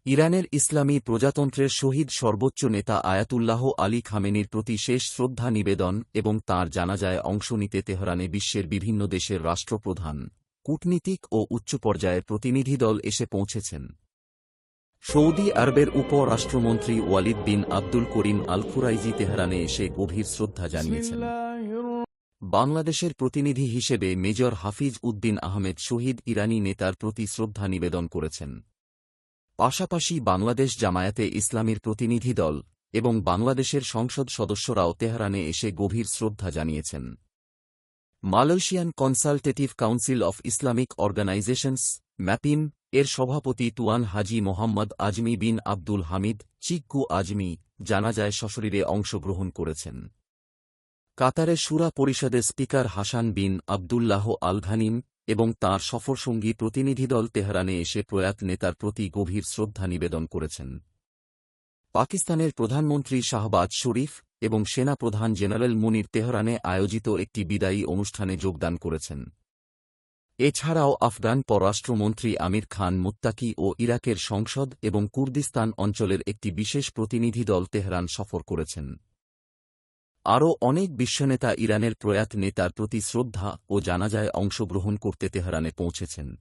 ইরানের ইসলামী প্রজাতন্ত্রের শহীদ সর্বোচ্চ নেতা আয়াতুল্লাহ আলী খামেনির প্রতি শেষ শ্রদ্ধা নিবেদন এবং তাঁর জানাজায় অংশ নিতে তেহরানে বিশ্বের বিভিন্ন দেশের রাষ্ট্রপ্রধান, কূটনীতিক ও উচ্চ পর্যায়ের প্রতিনিধিদল এসে পৌঁছেছেন। সৌদি আরবের উপ-রাষ্ট্রমন্ত্রী ওয়ালিদ বিন আব্দুল করিম আল খুরাইজি তেহরানে এসে গভীর শ্রদ্ধা জানিয়েছেন। বাংলাদেশের প্রতিনিধি হিসেবে মেজর হাফিজ উদ্দিন আহমেদ শহীদ ইরানি নেতার প্রতি শ্রদ্ধা নিবেদন করেছেন। পাশাপাশি বাংলাদেশ জামায়াতে ইসলামীর প্রতিনিধি দল এবং বাংলাদেশের সংসদ সদস্যরাও তেহরানে এসে গভীর শ্রদ্ধা জানিয়েছেন। Malaysian consultative council of Islamic organisations MAPIM এর সভাপতি তুয়ান হাজি মোহাম্মদ আজমি বিন আব্দুল হামিদ চিক্কু আজমি জানাজায় সশরীরে অংশগ্রহণ করেছেন। কাতারের শুরা পরিষদের স্পিকার হাসান বিন আবদুল্লাহ আল ঘানিম এবং তাঁর সফরসঙ্গী প্রতিনিধিদল তেহরানে এসে প্রয়াত নেতার প্রতি গভীর শ্রদ্ধা নিবেদন করেছেন। পাকিস্তানের প্রধানমন্ত্রী শাহবাজ শরীফ এবং সেনা প্রধান জেনারেল মুনির তেহরানে আয়োজিত একটি বিদায়ী অনুষ্ঠানে যোগদান করেছেন। এছাড়াও আফগান পররাষ্ট্রমন্ত্রী আমির খান মুত্তাকি ও ইরাকের সংসদ এবং কুর্দিস্তান অঞ্চলের একটি বিশেষ প্রতিনিধি দল তেহরান সফর করেছেন। আরও অনেক বিশ্বনেতা ইরানের প্রয়াত নেতার প্রতি শ্রদ্ধা ও জানাজায় অংশগ্রহণ করতে তেহরানে পৌঁছেছেন।